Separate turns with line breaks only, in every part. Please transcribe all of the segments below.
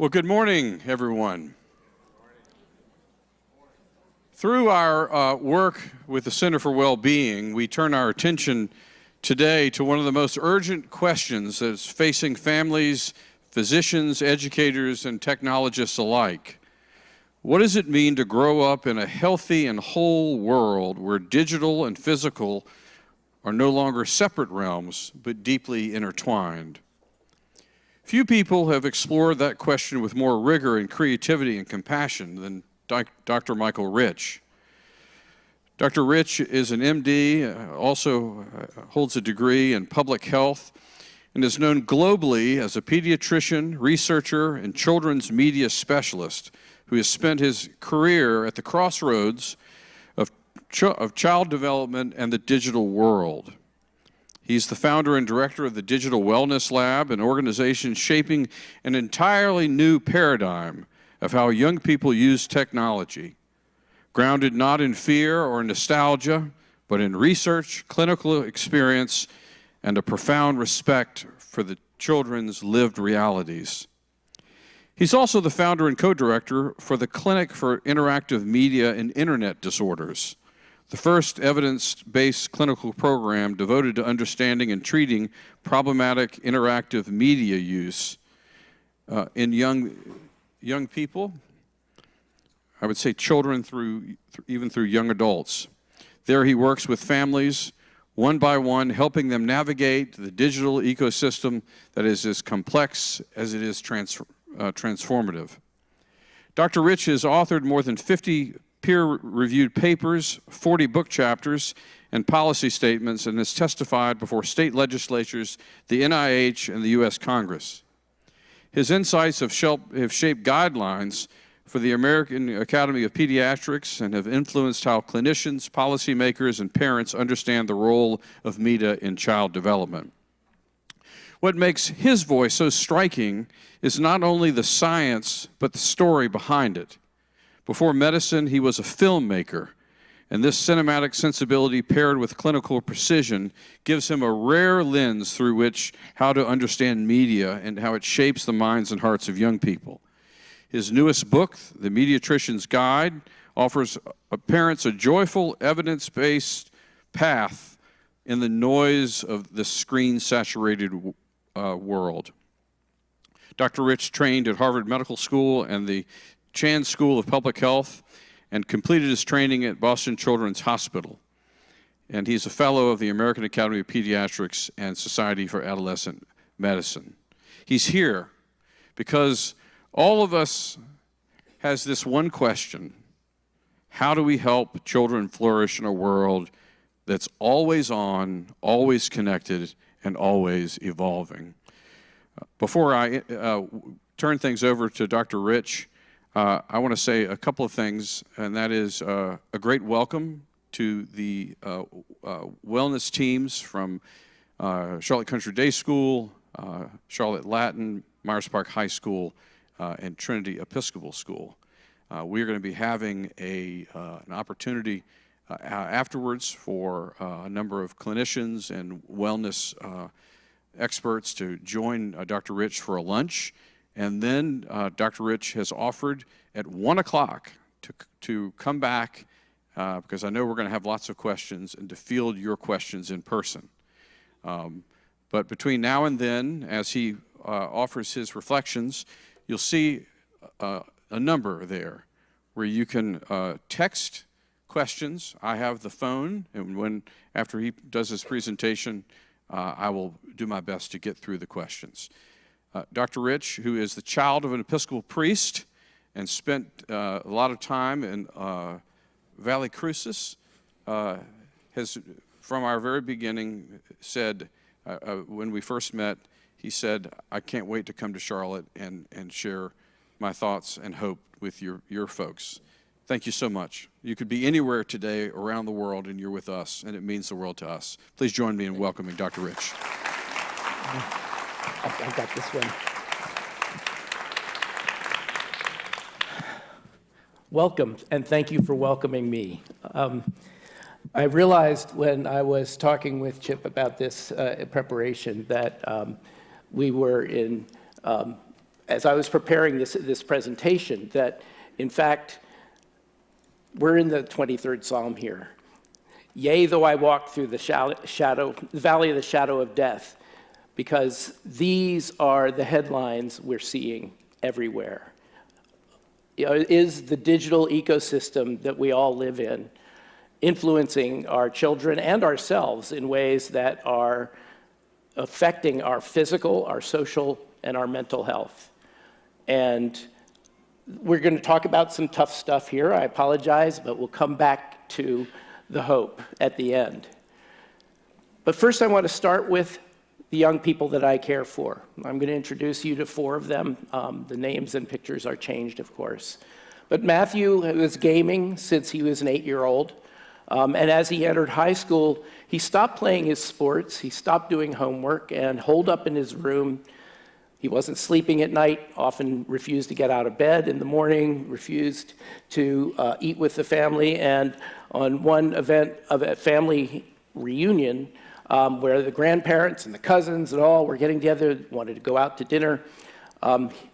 Well, good morning, everyone. Through our work with the Center for Well-Being, we turn our attention today to one of the most urgent questions that's facing families, physicians, educators, and technologists alike. What does it mean to grow up in a healthy and whole world where digital and physical are no longer separate realms, but deeply intertwined? Few people have explored that question with more rigor and creativity and compassion than Dr. Michael Rich. Dr. Rich is an MD, also holds a degree in public health, and is known globally as a pediatrician, researcher, and children's media specialist who has spent his career at the crossroads of child development and the digital world. He's the founder and director of the Digital Wellness Lab, an organization shaping an entirely new paradigm of how young people use technology, grounded not in fear or nostalgia, but in research, clinical experience, and a profound respect for the children's lived realities. He's also the founder and co-director for the Clinic for Interactive Media and Internet Disorders, the first evidence-based clinical program devoted to understanding and treating problematic interactive media use in young people. I would say children even through young adults. There he works with families one by one, helping them navigate the digital ecosystem that is as complex as it is transformative. Dr. Rich has authored more than 50 peer-reviewed papers, 40 book chapters, and policy statements, and has testified before state legislatures, the NIH, and the U.S. Congress. His insights have shaped guidelines for the American Academy of Pediatrics and have influenced how clinicians, policymakers, and parents understand the role of media in child development. What makes his voice so striking is not only the science, but the story behind it. Before medicine, he was a filmmaker, and this cinematic sensibility paired with clinical precision gives him a rare lens through which how to understand media and how it shapes the minds and hearts of young people. His newest book, The Mediatrician's Guide, offers parents a joyful, evidence-based path in the noise of the screen-saturated world. Dr. Rich trained at Harvard Medical School and the Chan School of Public Health and completed his training at Boston Children's Hospital. And he's a fellow of the American Academy of Pediatrics and Society for Adolescent Medicine. He's here because all of us has this one question: how do we help children flourish in a world that's always on, always connected, and always evolving? Before I turn things over to Dr. Rich, I want to say a couple of things, and that is a great welcome to the wellness teams from Charlotte Country Day School, Charlotte Latin, Myers Park High School, and Trinity Episcopal School. We're going to be having an opportunity afterwards for a number of clinicians and wellness experts to join Dr. Rich for a lunch. And then Dr. Rich has offered at 1 o'clock to come back, because I know we're going to have lots of questions, and to field your questions in person. But between now and then, as he offers his reflections, you'll see a number there where you can text questions. I have the phone, and after he does his presentation, I will do my best to get through the questions. Dr. Rich, who is the child of an Episcopal priest and spent a lot of time in Valley Crucis, has, from our very beginning, said, when we first met, he said, I can't wait to come to Charlotte and share my thoughts and hope with your folks. Thank you so much. You could be anywhere today around the world, and you're with us, and it means the world to us. Please join me in welcoming Dr. Rich.
I've got this one. Welcome, and thank you for welcoming me. I realized when I was talking with Chip about this preparation that we were in as I was preparing this presentation, that in fact, we're in the 23rd Psalm here. Yea, though I walk through the valley of the shadow of death, because these are the headlines we're seeing everywhere. Is the digital ecosystem that we all live in influencing our children and ourselves in ways that are affecting our physical, our social, and our mental health? And we're going to talk about some tough stuff here. I apologize, but we'll come back to the hope at the end. But first, I want to start with the young people that I care for. I'm going to introduce you to 4 of them. The names and pictures are changed, of course. But Matthew was gaming since he was an 8-year-old. And as he entered high school, he stopped playing his sports, he stopped doing homework, and holed up in his room. He wasn't sleeping at night, often refused to get out of bed in the morning, refused to eat with the family. And on one event of a family reunion, where the grandparents and the cousins and all were getting together, wanted to go out to dinner,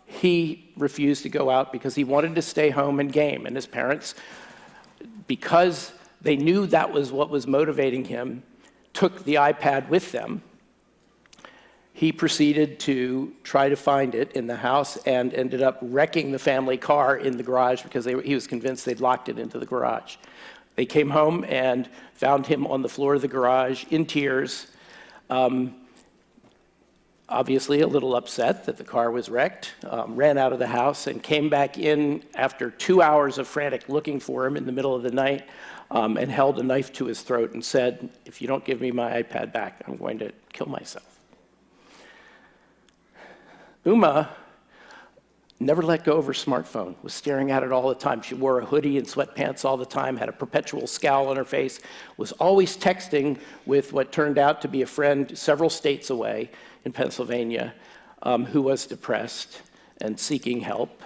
he refused to go out because he wanted to stay home and game. And his parents, because they knew that was what was motivating him, took the iPad with them. He proceeded to try to find it in the house and ended up wrecking the family car in the garage because he was convinced they'd locked it into the garage. They came home and found him on the floor of the garage in tears, obviously a little upset that the car was wrecked, ran out of the house and came back in after 2 hours of frantic looking for him in the middle of the night, and held a knife to his throat and said, "If you don't give me my iPad back, I'm going to kill myself." Uma never let go of her smartphone, was staring at it all the time. She wore a hoodie and sweatpants all the time, had a perpetual scowl on her face, was always texting with what turned out to be a friend several states away in Pennsylvania, who was depressed and seeking help.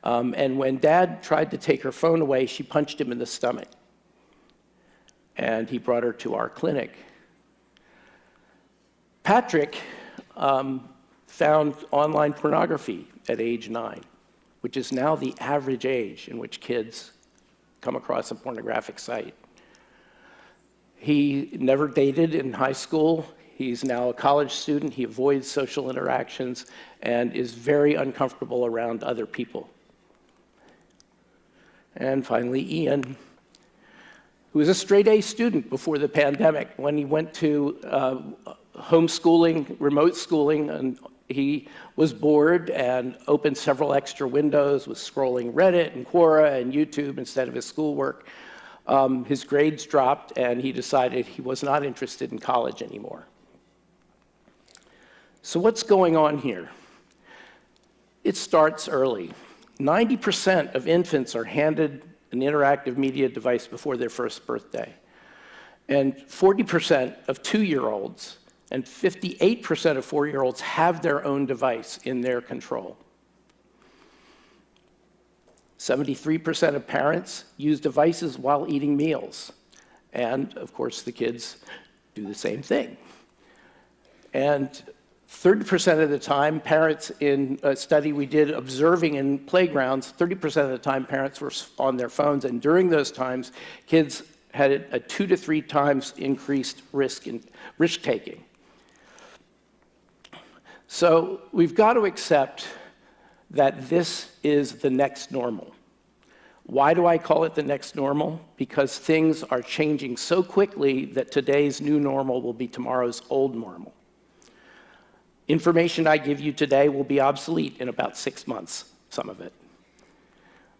And when Dad tried to take her phone away, she punched him in the stomach. And he brought her to our clinic. Patrick found online pornography at age 9, which is now the average age in which kids come across a pornographic site. He never dated in high school. He's now a college student. He avoids social interactions and is very uncomfortable around other people. And finally, Ian, who was a straight A student before the pandemic. When he went to homeschooling, remote schooling, and he was bored and opened several extra windows, was scrolling Reddit and Quora and YouTube instead of his schoolwork. His grades dropped, and he decided he was not interested in college anymore. So what's going on here? It starts early. 90% of infants are handed an interactive media device before their first birthday. And 40% of 2-year-olds and 58% of 4-year-olds have their own device in their control. 73% of parents use devices while eating meals. And of course, the kids do the same thing. And 30% of the time, parents, in a study we did observing in playgrounds, 30% of the time parents were on their phones, and during those times, kids had a 2 to 3 times increased risk-taking. So we've got to accept that this is the next normal. Why do I call it the next normal? Because things are changing so quickly that today's new normal will be tomorrow's old normal. Information I give you today will be obsolete in about 6 months, some of it.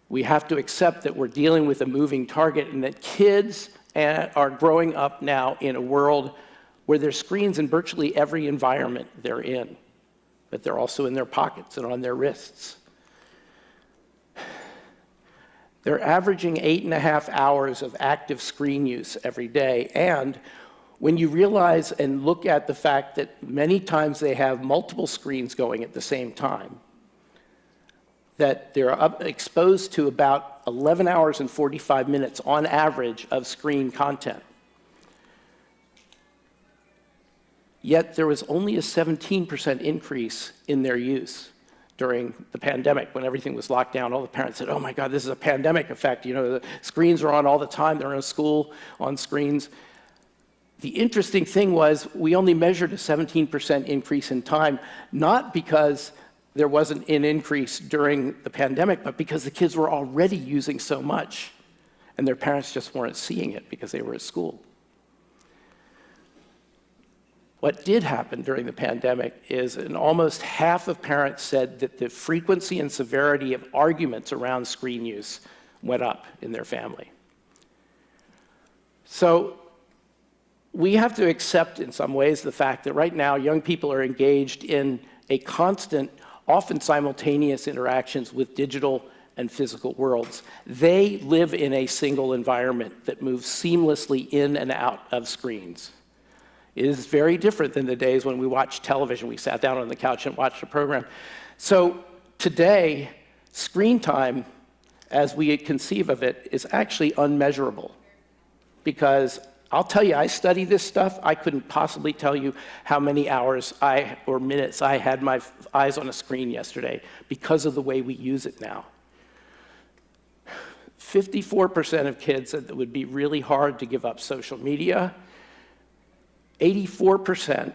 We have to accept that we're dealing with a moving target and that kids are growing up now in a world where there's screens in virtually every environment they're in, but they're also in their pockets and on their wrists. They're averaging 8.5 hours of active screen use every day, and when you realize and look at the fact that many times they have multiple screens going at the same time, that they're exposed to about 11 hours and 45 minutes on average of screen content. Yet there was only a 17% increase in their use during the pandemic when everything was locked down. All the parents said, oh my God, this is a pandemic effect. You know, the screens are on all the time. They're in school on screens. The interesting thing was we only measured a 17% increase in time, not because there wasn't an increase during the pandemic, but because the kids were already using so much, and their parents just weren't seeing it because they were at school. What did happen during the pandemic is almost half of parents said that the frequency and severity of arguments around screen use went up in their family. So we have to accept in some ways the fact that right now young people are engaged in a constant, often simultaneous interactions with digital and physical worlds. They live in a single environment that moves seamlessly in and out of screens. It is very different than the days when we watched television. We sat down on the couch and watched a program. So today, screen time, as we conceive of it, is actually unmeasurable. Because I'll tell you, I study this stuff. I couldn't possibly tell you how many hours or minutes I had my eyes on a screen yesterday because of the way we use it now. 54% of kids said that it would be really hard to give up social media. 84%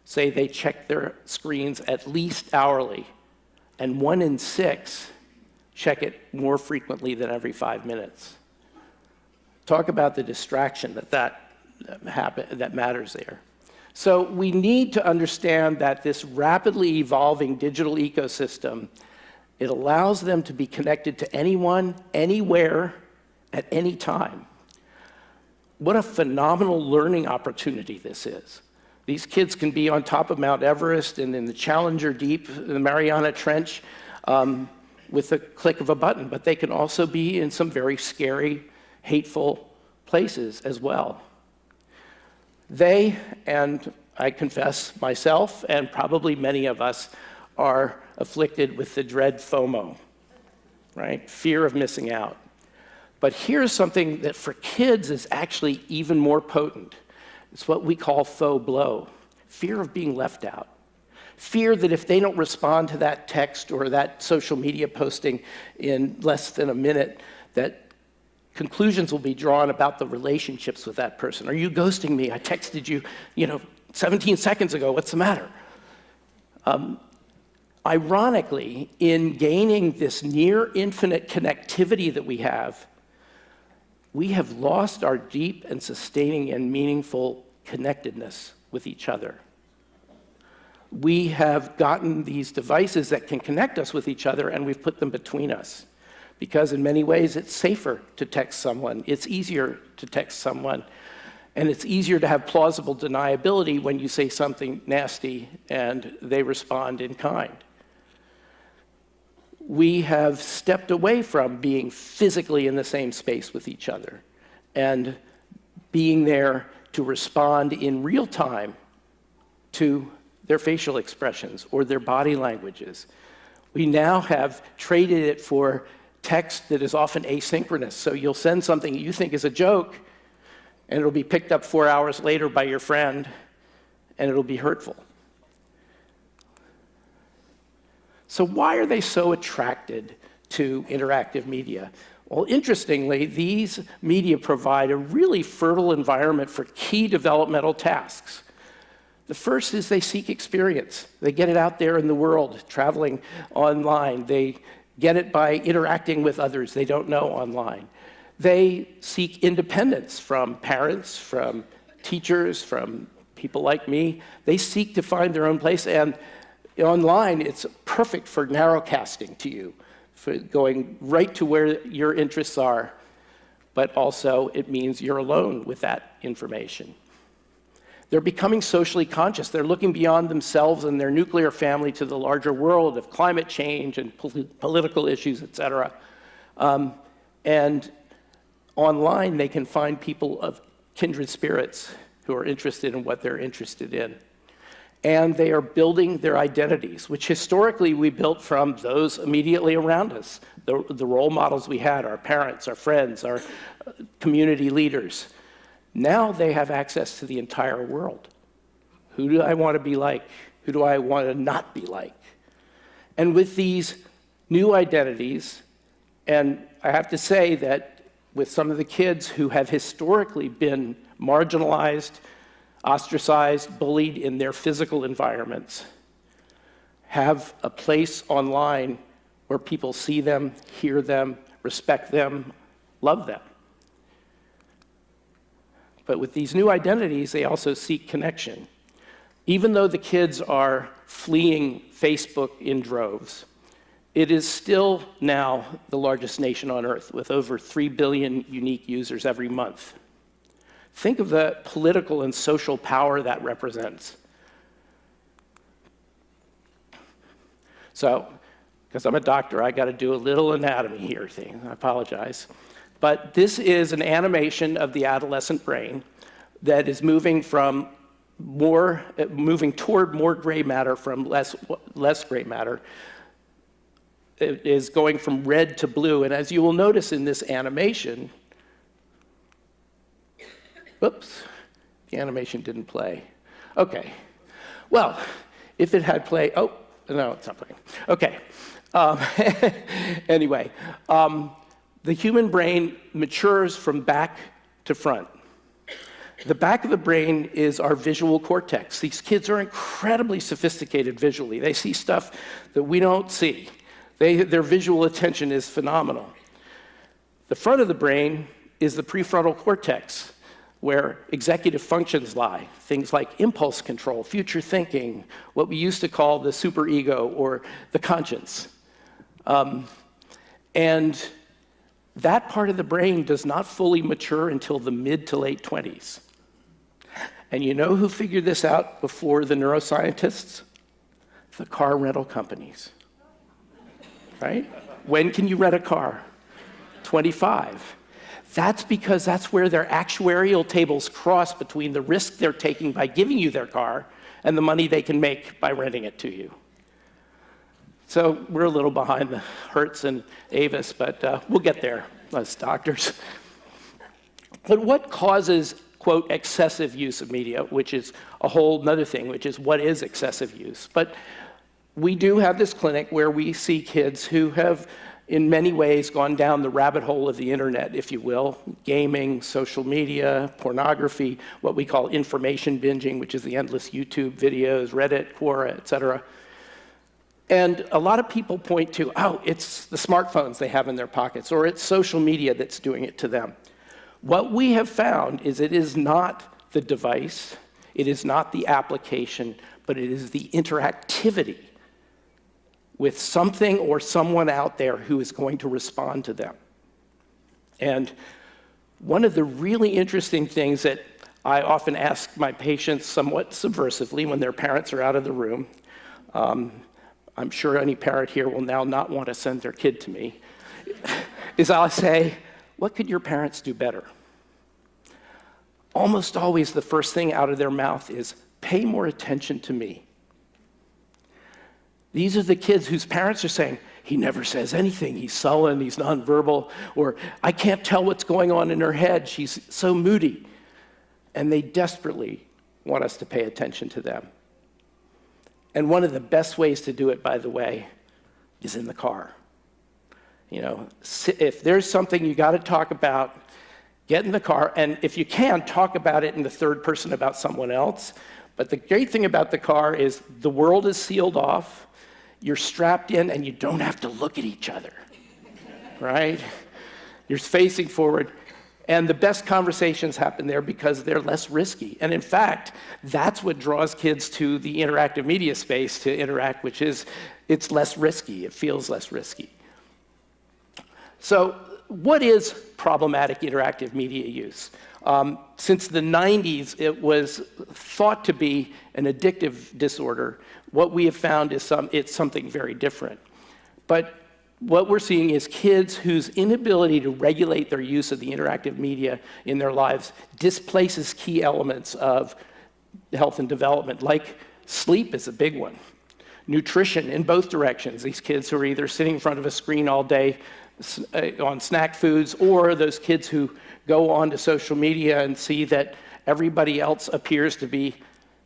say they check their screens at least hourly, and 1 in 6 check it more frequently than every 5 minutes. Talk about the distraction that matters there. So we need to understand that this rapidly evolving digital ecosystem, it allows them to be connected to anyone, anywhere, at any time. What a phenomenal learning opportunity this is. These kids can be on top of Mount Everest and in the Challenger Deep, the Mariana Trench, with a click of a button, but they can also be in some very scary, hateful places as well. They, and I confess myself, and probably many of us, are afflicted with the dread FOMO, right? Fear of missing out. But here's something that for kids is actually even more potent. It's what we call faux blow, fear of being left out. Fear that if they don't respond to that text or that social media posting in less than a minute, that conclusions will be drawn about the relationships with that person. Are you ghosting me? I texted you, 17 seconds ago. What's the matter? Ironically, in gaining this near infinite connectivity that we have lost our deep and sustaining and meaningful connectedness with each other. We have gotten these devices that can connect us with each other, and we've put them between us. Because in many ways, it's safer to text someone. It's easier to text someone. And it's easier to have plausible deniability when you say something nasty and they respond in kind. We have stepped away from being physically in the same space with each other and being there to respond in real time to their facial expressions or their body languages. We now have traded it for text that is often asynchronous. So you'll send something you think is a joke, and it'll be picked up 4 hours later by your friend, and it'll be hurtful. So why are they so attracted to interactive media? Well, interestingly, these media provide a really fertile environment for key developmental tasks. The first is they seek experience. They get it out there in the world, traveling online. They get it by interacting with others they don't know online. They seek independence from parents, from teachers, from people like me. They seek to find their own place, and online, it's perfect for narrowcasting to you, for going right to where your interests are, but also it means you're alone with that information. They're becoming socially conscious. They're looking beyond themselves and their nuclear family to the larger world of climate change and political issues, et cetera. And online, they can find people of kindred spirits who are interested in what they're interested in. And they are building their identities, which historically we built from those immediately around us, the role models we had, our parents, our friends, our community leaders. Now they have access to the entire world. Who do I want to be like? Who do I want to not be like? And with these new identities, and I have to say that with some of the kids who have historically been marginalized, ostracized, bullied in their physical environments, have a place online where people see them, hear them, respect them, love them. But with these new identities, they also seek connection. Even though the kids are fleeing Facebook in droves, it is still now the largest nation on earth with over 3 billion unique users every month. Think of the political and social power that represents. So, because I'm a doctor, I got to do a little anatomy here thing. I apologize. But this is an animation of the adolescent brain that is moving toward more gray matter from less gray matter. It is going from red to blue, and as you will notice in this animation, whoops, the animation didn't play. Okay, well, if it had played, oh, no, it's not playing. Okay, anyway, the human brain matures from back to front. The back of the brain is our visual cortex. These kids are incredibly sophisticated visually. They see stuff that we don't see. Their visual attention is phenomenal. The front of the brain is the prefrontal cortex, where executive functions lie. Things like impulse control, future thinking, what we used to call the superego or the conscience. And that part of the brain does not fully mature until the mid to late 20s. And you know who figured this out before the neuroscientists? The car rental companies, right? When can you rent a car? 25. That's because that's where their actuarial tables cross between the risk they're taking by giving you their car and the money they can make by renting it to you. So we're a little behind the Hertz and Avis, but we'll get there, us doctors. But what causes, quote, excessive use of media, which is a whole nother thing, which is what is excessive use? But we do have this clinic where we see kids who have, in many ways, gone down the rabbit hole of the internet, if you will, gaming, social media, pornography, what we call information binging, which is the endless YouTube videos, Reddit, Quora, et cetera. And a lot of people point to, oh, it's the smartphones they have in their pockets, or it's social media that's doing it to them. What we have found is it is not the device, it is not the application, but it is the interactivity with something or someone out there who is going to respond to them. And one of the really interesting things that I often ask my patients somewhat subversively when their parents are out of the room, I'm sure any parent here will now not want to send their kid to me, is I'll say, what could your parents do better? Almost always the first thing out of their mouth is, pay more attention to me. These are the kids whose parents are saying, he never says anything, he's sullen, he's nonverbal, or I can't tell what's going on in her head, she's so moody. And they desperately want us to pay attention to them. And one of the best ways to do it, by the way, is in the car. You know, if there's something you got to talk about, get in the car, and if you can, talk about it in the third person about someone else. But the great thing about the car is the world is sealed off, you're strapped in, and you don't have to look at each other, right? You're facing forward. And the best conversations happen there because they're less risky. And in fact, that's what draws kids to the interactive media space to interact, which is it's less risky. It feels less risky. So what is problematic interactive media use? Since the 90s, it was thought to be an addictive disorder. What we have found is it's something very different. But what we're seeing is kids whose inability to regulate their use of the interactive media in their lives displaces key elements of health and development, like sleep is a big one. Nutrition in both directions. These kids who are either sitting in front of a screen all day on snack foods, or those kids who go onto social media and see that everybody else appears to be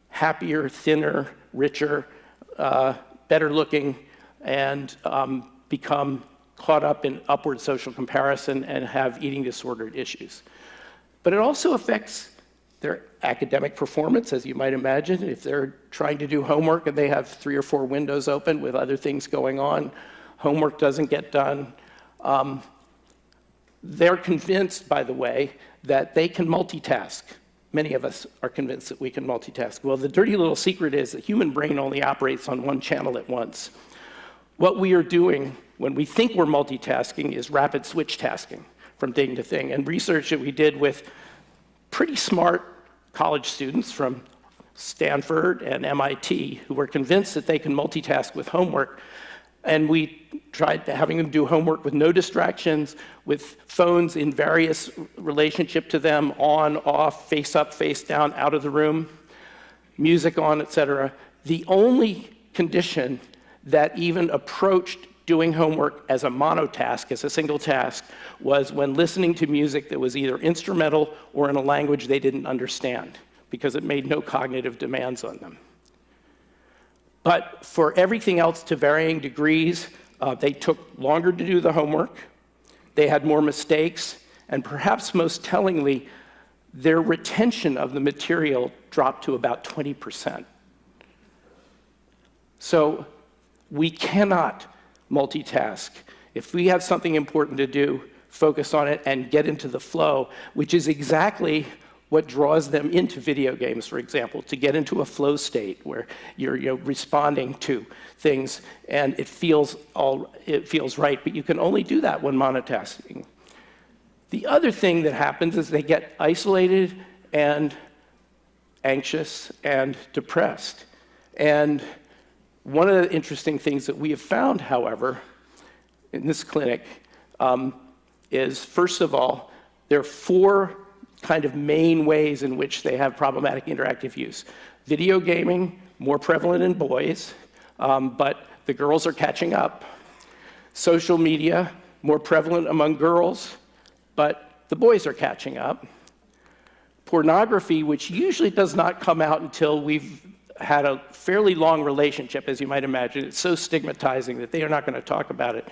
happier, thinner, richer, better looking, and become caught up in upward social comparison and have eating disordered issues. But it also affects their academic performance, as you might imagine. If they're trying to do homework and they have 3 or 4 windows open with other things going on, homework doesn't get done. They're convinced, by the way, that they can multitask. Many of us are convinced that we can multitask. Well, the dirty little secret is the human brain only operates on one channel at once. What we are doing when we think we're multitasking is rapid switch tasking from thing to thing. And research that we did with pretty smart college students from Stanford and MIT who were convinced that they can multitask with homework. And we tried having them do homework with no distractions, with phones in various relationship to them, on, off, face up, face down, out of the room, music on, etc. The only condition that even approached doing homework as a monotask, as a single task, was when listening to music that was either instrumental or in a language they didn't understand, because it made no cognitive demands on them. But for everything else to varying degrees, they took longer to do the homework, they had more mistakes, and perhaps most tellingly, their retention of the material dropped to about 20%. So we cannot multitask. If we have something important to do, focus on it and get into the flow, which is exactly what draws them into video games, for example, to get into a flow state where you're responding to things and it feels right, but you can only do that when monotasking. The other thing that happens is they get isolated and anxious and depressed. And one of the interesting things that we have found, however, in this clinic, is, first of all, there are 4 kind of main ways in which they have problematic interactive use. Video gaming, more prevalent in boys, but the girls are catching up. Social media, more prevalent among girls, but the boys are catching up. Pornography, which usually does not come out until we've had a fairly long relationship, as you might imagine. It's so stigmatizing that they are not going to talk about it.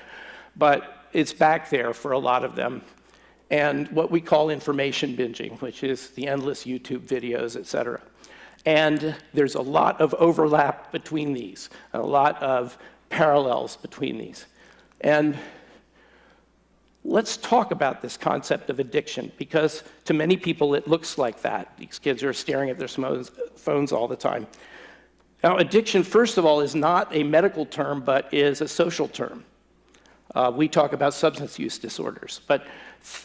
But it's back there for a lot of them. And what we call information binging, which is the endless YouTube videos, et cetera. And there's a lot of overlap between these, a lot of parallels between these. And let's talk about this concept of addiction, because to many people it looks like that. These kids are staring at their phones all the time. Now, addiction, first of all, is not a medical term, but is a social term. We talk about substance use disorders, but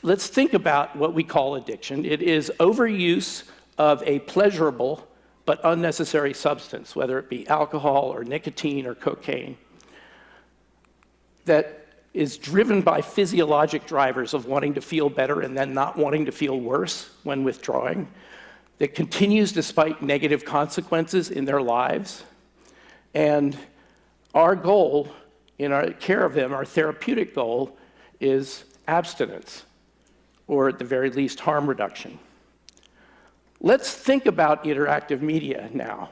let's think about what we call addiction. It is overuse of a pleasurable but unnecessary substance, whether it be alcohol or nicotine or cocaine, that is driven by physiologic drivers of wanting to feel better and then not wanting to feel worse when withdrawing, that continues despite negative consequences in their lives. And our goal in our care of them, our therapeutic goal, is abstinence, or at the very least, harm reduction. Let's think about interactive media now.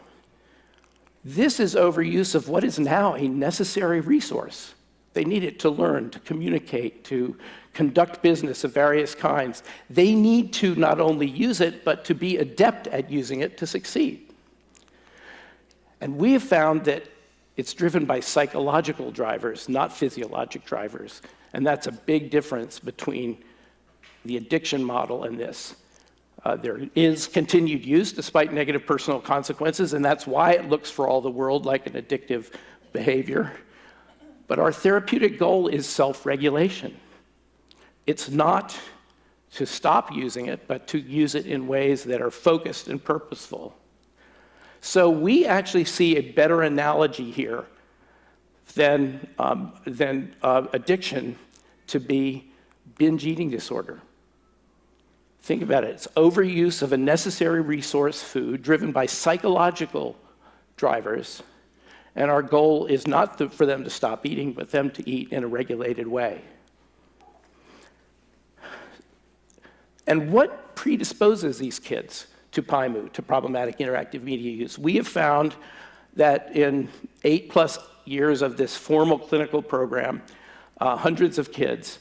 This is overuse of what is now a necessary resource. They need it to learn, to communicate, to conduct business of various kinds. They need to not only use it, but to be adept at using it to succeed. And we have found that it's driven by psychological drivers, not physiologic drivers. And that's a big difference between the addiction model and this. There is continued use despite negative personal consequences, and that's why it looks for all the world like an addictive behavior. But our therapeutic goal is self-regulation. It's not to stop using it, but to use it in ways that are focused and purposeful. So we actually see a better analogy here than addiction to be binge eating disorder. Think about it. It's overuse of a necessary resource, food, driven by psychological drivers. And our goal is not for them to stop eating, but them to eat in a regulated way. And what predisposes these kids to PIMU, to problematic interactive media use? We have found that in 8+ years of this formal clinical program, hundreds of kids,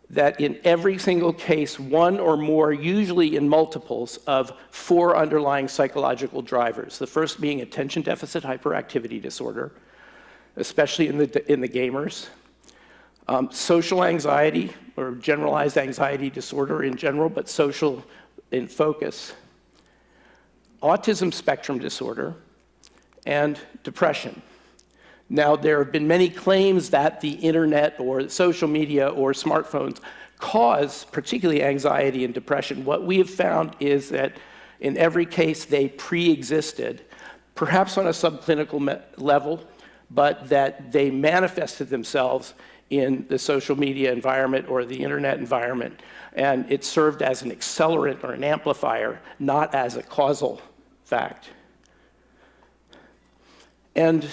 that in every single case, one or more, usually in multiples, of 4 underlying psychological drivers. The first being attention deficit hyperactivity disorder, especially in the gamers. Social anxiety, or generalized anxiety disorder in general, but social in focus. Autism spectrum disorder, and depression. Now, there have been many claims that the internet or social media or smartphones cause particularly anxiety and depression. What we have found is that in every case they pre-existed, perhaps on a subclinical level, but that they manifested themselves in the social media environment or the internet environment, and it served as an accelerant or an amplifier, not as a causal fact. And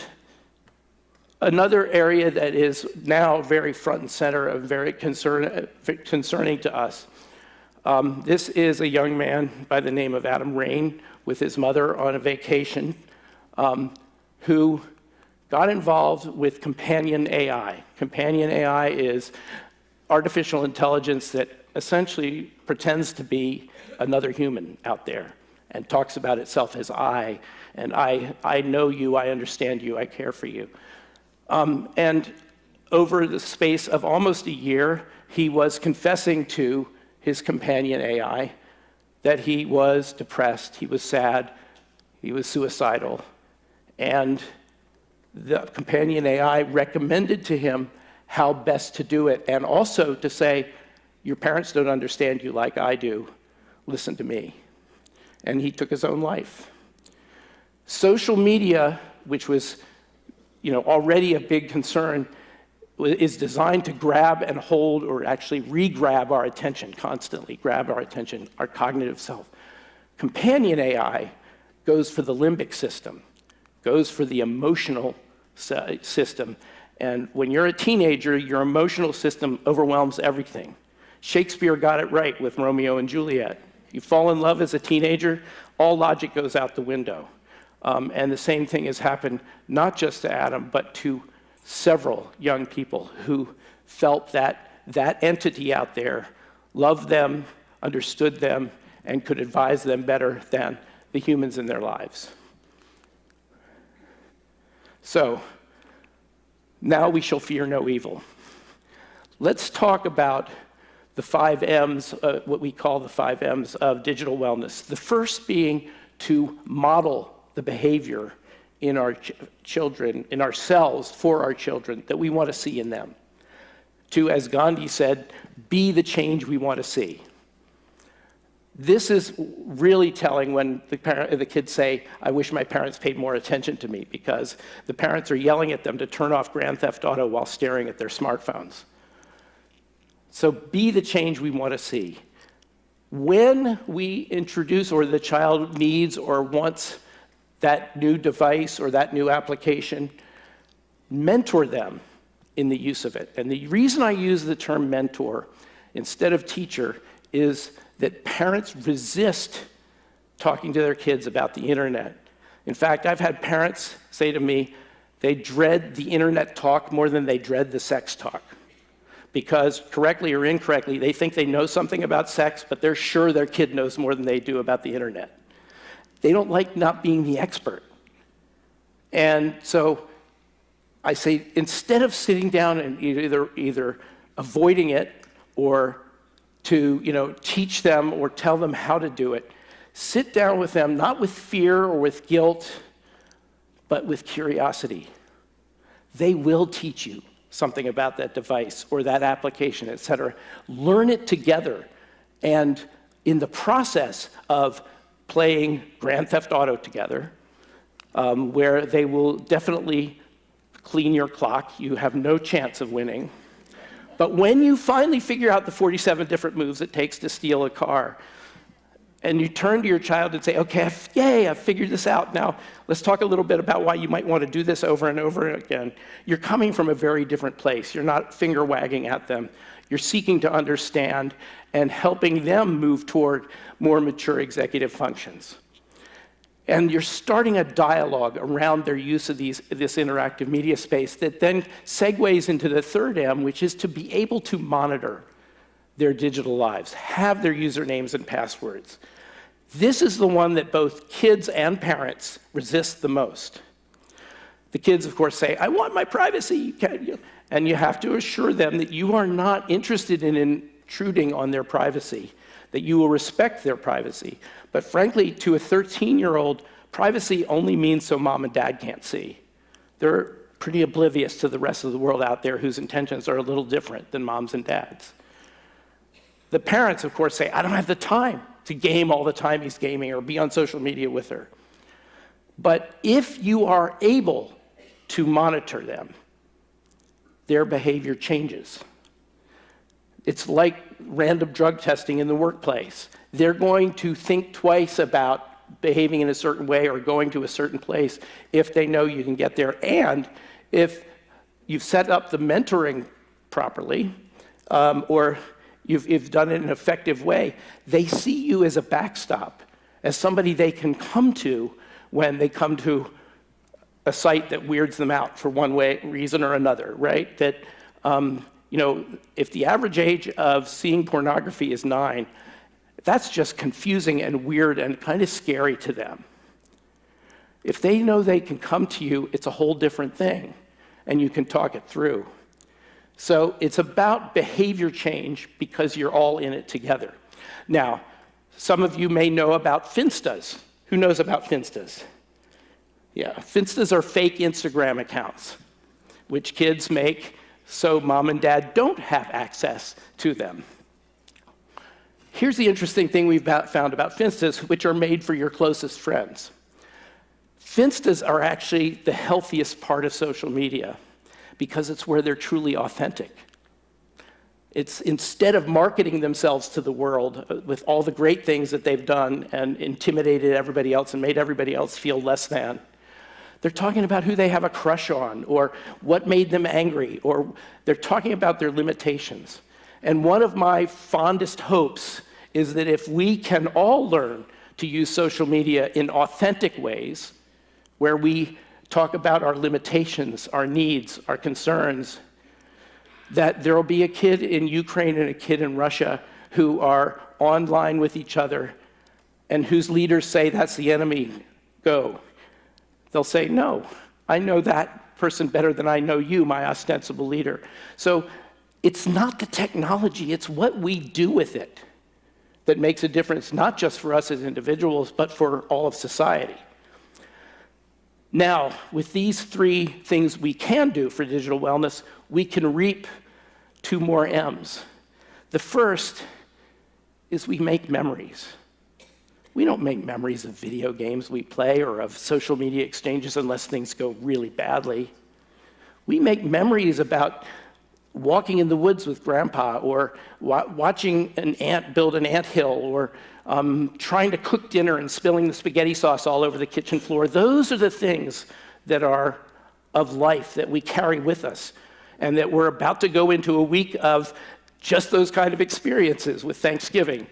another area that is now very front and center and very concerning to us, this is a young man by the name of Adam Rain with his mother on a vacation who got involved with companion AI. Companion AI is artificial intelligence that essentially pretends to be another human out there and talks about itself as I, and I know you, I understand you, I care for you. And over the space of almost a year, he was confessing to his companion AI that he was depressed, he was sad, he was suicidal, and the companion AI recommended to him how best to do it, and also to say, your parents don't understand you like I do, listen to me. And he took his own life. Social media, which was already a big concern, is designed to grab and hold, or actually re-grab our attention, constantly grab our attention, our cognitive self. Companion AI goes for the limbic system, goes for the emotional system. And when you're a teenager, your emotional system overwhelms everything. Shakespeare got it right with Romeo and Juliet. You fall in love as a teenager, all logic goes out the window. And the same thing has happened not just to Adam, but to several young people who felt that that entity out there loved them, understood them, and could advise them better than the humans in their lives. So, now we shall fear no evil. Let's talk about the 5 M's, what we call the 5 M's of digital wellness. The first being to model the behavior in our children, in ourselves, for our children, that we want to see in them. To, as Gandhi said, be the change we want to see. This is really telling when the kids say, I wish my parents paid more attention to me, because the parents are yelling at them to turn off Grand Theft Auto while staring at their smartphones. So be the change we want to see. When we introduce, or the child needs or wants that new device or that new application, mentor them in the use of it. And the reason I use the term mentor instead of teacher is that parents resist talking to their kids about the internet. In fact, I've had parents say to me, they dread the internet talk more than they dread the sex talk. Because correctly or incorrectly, they think they know something about sex, but they're sure their kid knows more than they do about the internet. They don't like not being the expert. And so I say, instead of sitting down and either avoiding it or to teach them or tell them how to do it, sit down with them, not with fear or with guilt, but with curiosity. They will teach you something about that device or that application, et cetera. Learn it together. And in the process of playing Grand Theft Auto together, where they will definitely clean your clock, you have no chance of winning. But when you finally figure out the 47 different moves it takes to steal a car, and you turn to your child and say, okay, yay, I've figured this out. Now, let's talk a little bit about why you might want to do this over and over again. You're coming from a very different place. You're not finger wagging at them. You're seeking to understand and helping them move toward more mature executive functions. And you're starting a dialogue around their use of this interactive media space that then segues into the third M, which is to be able to monitor their digital lives, have their usernames and passwords. This is the one that both kids and parents resist the most. The kids, of course, say, I want my privacy. And you have to assure them that you are not interested in intruding on their privacy, that you will respect their privacy. But frankly, to a 13-year-old, privacy only means so mom and dad can't see. They're pretty oblivious to the rest of the world out there whose intentions are a little different than moms and dads. The parents, of course, say, I don't have the time to game all the time he's gaming or be on social media with her. But if you are able to monitor them, their behavior changes. It's like random drug testing in the workplace. They're going to think twice about behaving in a certain way or going to a certain place if they know you can get there. And if you've set up the mentoring properly, or you've done it in an effective way, they see you as a backstop, as somebody they can come to when they come to a site that weirds them out for one reason or another, right? That, if the average age of seeing pornography is 9, that's just confusing and weird and kind of scary to them. If they know they can come to you, it's a whole different thing, and you can talk it through. So it's about behavior change because you're all in it together. Now, some of you may know about Finstas. Who knows about Finstas? Yeah, Finstas are fake Instagram accounts, which kids make so mom and dad don't have access to them. Here's the interesting thing we've found about Finstas, which are made for your closest friends. Finstas are actually the healthiest part of social media because it's where they're truly authentic. It's instead of marketing themselves to the world with all the great things that they've done and intimidated everybody else and made everybody else feel less than, they're talking about who they have a crush on or what made them angry, or they're talking about their limitations. And one of my fondest hopes is that if we can all learn to use social media in authentic ways, where we talk about our limitations, our needs, our concerns, that there will be a kid in Ukraine and a kid in Russia who are online with each other and whose leaders say, that's the enemy, go. They'll say, no, I know that person better than I know you, my ostensible leader. So it's not the technology, it's what we do with it that makes a difference, not just for us as individuals, but for all of society. Now, with these 3 things we can do for digital wellness, we can reap 2 more M's. The first is we make memories. We don't make memories of video games we play or of social media exchanges unless things go really badly. We make memories about walking in the woods with grandpa, or watching an ant build an anthill, or trying to cook dinner and spilling the spaghetti sauce all over the kitchen floor. Those are the things that are of life that we carry with us, and that we're about to go into a week of just those kind of experiences with Thanksgiving.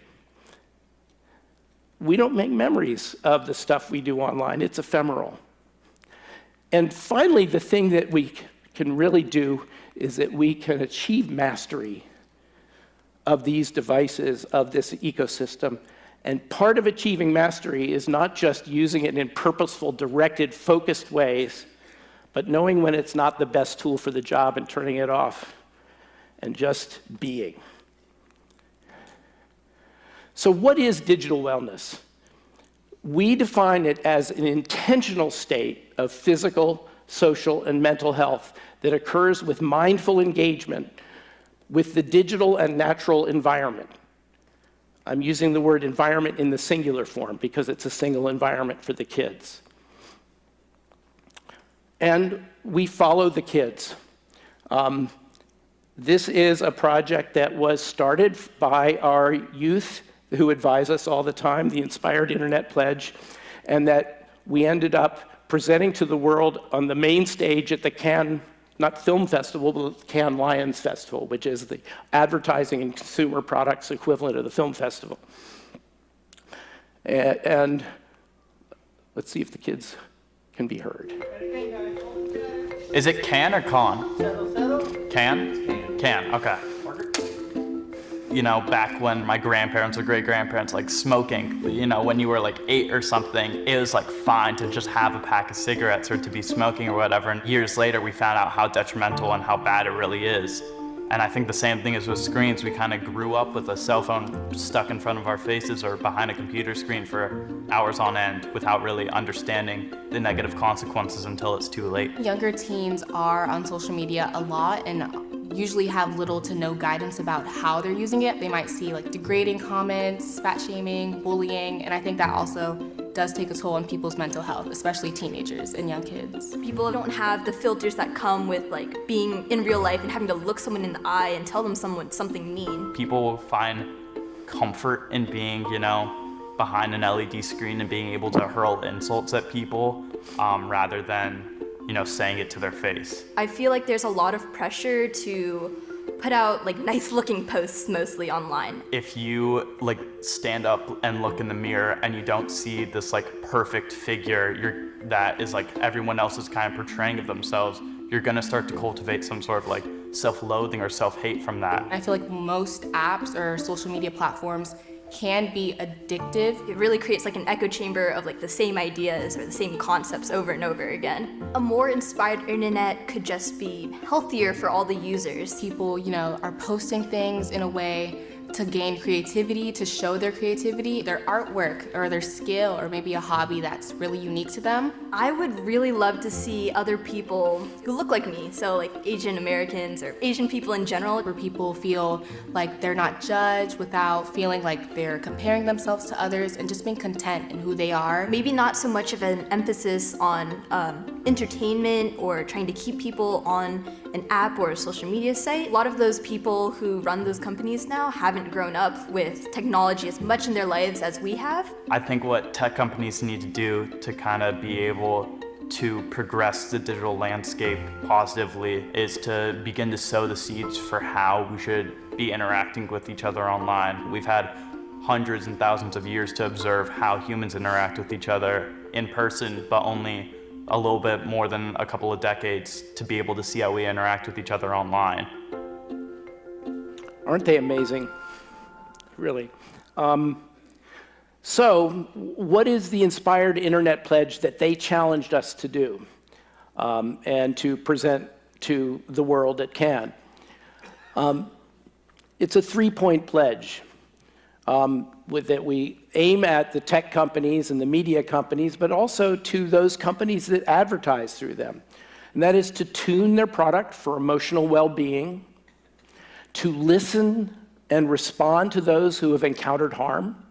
We don't make memories of the stuff we do online. It's ephemeral. And finally, the thing that we can really do is that we can achieve mastery of these devices, of this ecosystem. And part of achieving mastery is not just using it in purposeful, directed, focused ways, but knowing when it's not the best tool for the job and turning it off and just being. So what is digital wellness? We define it as an intentional state of physical, social, and mental health that occurs with mindful engagement with the digital and natural environment. I'm using the word environment in the singular form because it's a single environment for the kids. And we follow the kids. This is a project that was started by our youth who advise us all the time, the Inspired Internet Pledge, and that we ended up presenting to the world on the main stage at the Cannes, not Film Festival, but the Cannes Lions Festival, which is the advertising and consumer products equivalent of the film festival. And Let's see if the kids can be heard.
Is it can or con? Can? Can, okay. You know, back when my grandparents or great-grandparents, like smoking, you know, when you were like 8 or something, it was like fine to just have a pack of cigarettes or to be smoking or whatever. And years later, we found out how detrimental and how bad it really is. And I think the same thing is with screens. We kind of grew up with a cell phone stuck in front of our faces or behind a computer screen for hours on end without really understanding the negative consequences until it's too late.
Younger teens are on social media a lot and usually have little to no guidance about how they're using it. They might see like degrading comments, fat shaming, bullying, and I think that also does take a toll on people's mental health, especially teenagers and young kids.
People don't have the filters that come with like being in real life and having to look someone in the eye and tell them something mean.
People find comfort in being, you know, behind an LED screen and being able to hurl insults at people rather than, you know, saying it to their face.
I feel like there's a lot of pressure to put out like nice looking posts mostly online.
If you like stand up and look in the mirror and you don't see this like perfect figure that is like everyone else is kind of portraying of themselves, you're gonna start to cultivate some sort of like self-loathing or self-hate from that.
I feel like most apps or social media platforms can be addictive.
It really creates like an echo chamber of like the same ideas or the same concepts over and over again. A more inspired internet could just be healthier for all the users.
People, you know, are posting things in a way to gain creativity, to show their creativity, their artwork or their skill or maybe a hobby that's really unique to them.
I would really love to see other people who look like me, so like Asian Americans or Asian people in general.
Where people feel like they're not judged without feeling like they're comparing themselves to others and just being content in who they are.
Maybe not so much of an emphasis on entertainment or trying to keep people on an app or a social media site. A lot of those people who run those companies now haven't grown up with technology as much in their lives as we have.
I think what tech companies need to do to kind of be able to progress the digital landscape positively is to begin to sow the seeds for how we should be interacting with each other online. We've had hundreds and thousands of years to observe how humans interact with each other in person, but only a little bit more than a couple of decades to be able to see how we interact with each other online.
Aren't they amazing? Really. So what is the Inspired Internet Pledge that they challenged us to do and to present to the world at Cannes? It's a 3-point pledge that we aim at the tech companies and the media companies, but also to those companies that advertise through them. And that is to tune their product for emotional well-being, to listen and respond to those who have encountered harm,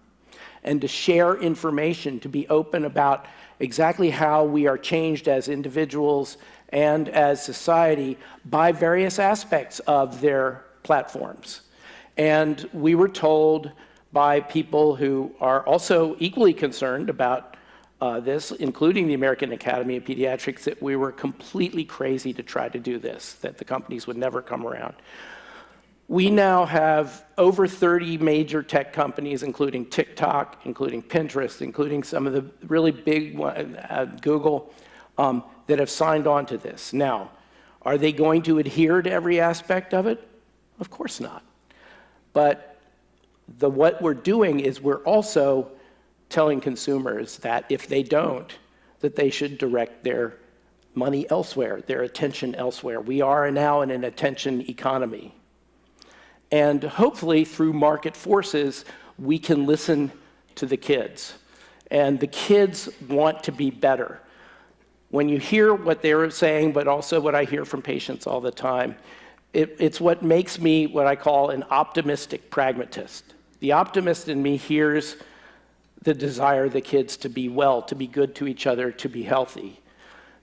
and to share information, to be open about exactly how we are changed as individuals and as society by various aspects of their platforms. And we were told by people who are also equally concerned about this, including the American Academy of Pediatrics, that we were completely crazy to try to do this, that the companies would never come around. We now have over 30 major tech companies, including TikTok, including Pinterest, including some of the really big ones, Google, that have signed on to this. Now, are they going to adhere to every aspect of it? Of course not. But what we're doing is we're also telling consumers that if they don't, that they should direct their money elsewhere, their attention elsewhere. We are now in an attention economy. And hopefully, through market forces, we can listen to the kids. And the kids want to be better. When you hear what they're saying, but also what I hear from patients all the time, it's what makes me what I call an optimistic pragmatist. The optimist in me hears the desire of the kids to be well, to be good to each other, to be healthy.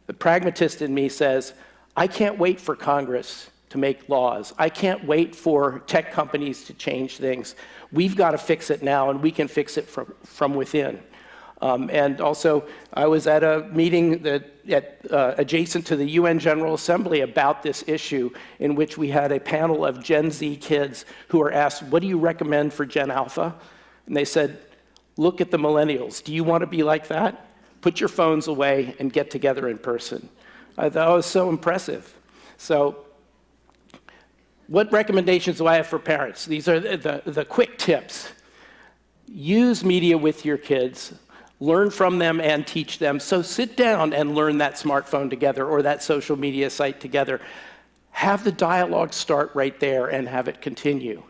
The pragmatist in me says, I can't wait for Congress to make laws. I can't wait for tech companies to change things. We've got to fix it now, and we can fix it from within. And also, I was at a meeting adjacent to the UN General Assembly about this issue, in which we had a panel of Gen Z kids who were asked, what do you recommend for Gen Alpha? And they said, look at the millennials. Do you want to be like that? put your phones away and get together in person. I thought it was so impressive. So what recommendations do I have for parents? These are the quick tips. Use media with your kids. Learn from them and teach them. So sit down and learn that smartphone together or that social media site together. Have the dialogue start right there and have it continue.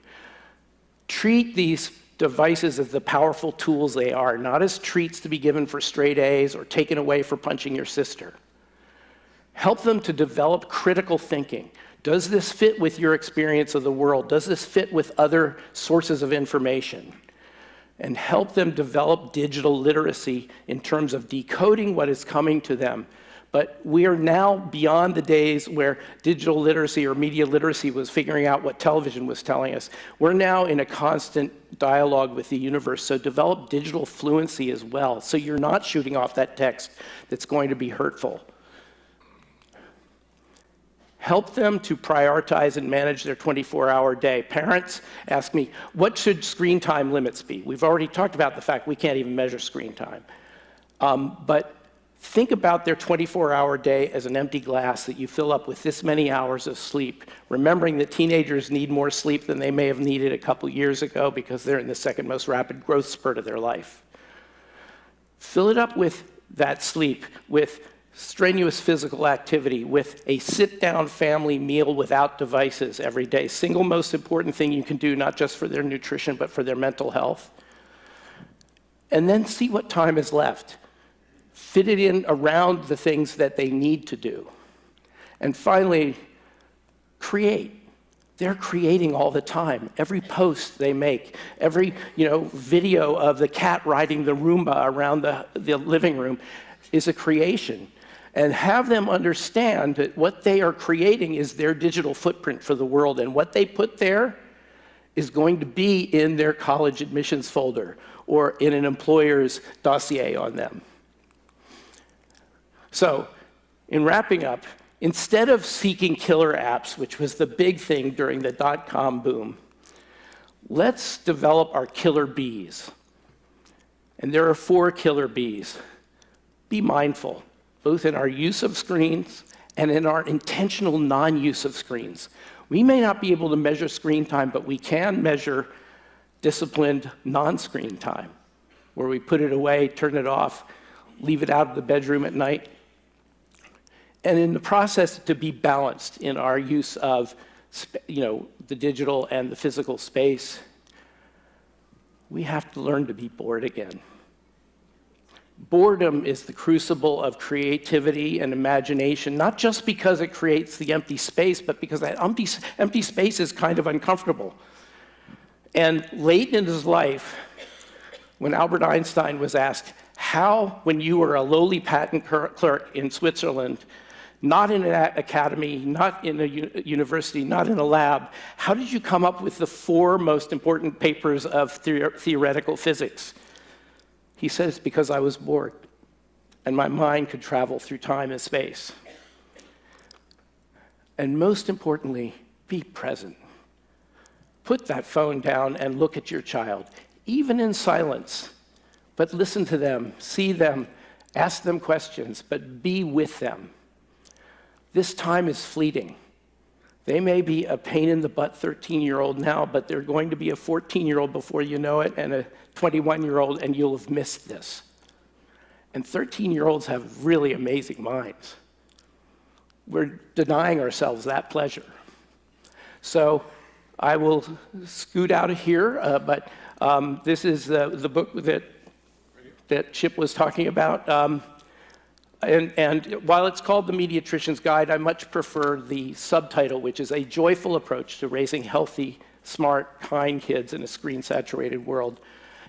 Treat these devices as the powerful tools they are, not as treats to be given for straight A's or taken away for punching your sister. Help them to develop critical thinking. Does this fit with your experience of the world? Does this fit with other sources of information? And help them develop digital literacy in terms of decoding what is coming to them. But we are now beyond the days where digital literacy or media literacy was figuring out what television was telling us. We're now in a constant dialogue with the universe, so develop digital fluency as well, so you're not shooting off that text that's going to be hurtful. Help them to prioritize and manage their 24-hour day. Parents ask me, what should screen time limits be? We've already talked about the fact we can't even measure screen time. But think about their 24-hour day as an empty glass that you fill up with this many hours of sleep, remembering that teenagers need more sleep than they may have needed a couple years ago because they're in the second most rapid growth spurt of their life. Fill it up with that sleep, with strenuous physical activity, with a sit-down family meal without devices every day. Single most important thing you can do, not just for their nutrition, but for their mental health. And then see what time is left. Fit it in around the things that they need to do. And finally, create. They're creating all the time. Every post they make, every video of the cat riding the Roomba around the living room is a creation. And have them understand that what they are creating is their digital footprint for the world, and what they put there is going to be in their college admissions folder or in an employer's dossier on them. So, in wrapping up, instead of seeking killer apps, which was the big thing during the dot-com boom, let's develop our killer bees. And there are 4 killer bees. Be mindful, both in our use of screens and in our intentional non-use of screens. We may not be able to measure screen time, but we can measure disciplined non-screen time, where we put it away, turn it off, leave it out of the bedroom at night. And in the process, to be balanced in our use of the digital and the physical space, we have to learn to be bored again. Boredom is the crucible of creativity and imagination, not just because it creates the empty space, but because that empty space is kind of uncomfortable. And late in his life, when Albert Einstein was asked, how, when you were a lowly patent clerk in Switzerland, not in an academy, not in a university, not in a lab, how did you come up with the 4 most important papers of theoretical physics? He says, because I was bored, and my mind could travel through time and space. And most importantly, be present. Put that phone down and look at your child, even in silence, but listen to them, see them, ask them questions, but be with them. This time is fleeting. They may be a pain-in-the-butt 13-year-old now, but they're going to be a 14-year-old before you know it, and a 21-year-old, and you'll have missed this. And 13-year-olds have really amazing minds. We're denying ourselves that pleasure. So I will scoot out of here, but this is the book that Chip was talking about. And while it's called The Mediatrician's Guide, I much prefer the subtitle, which is A Joyful Approach to Raising Healthy, Smart, Kind Kids in a Screen-Saturated World.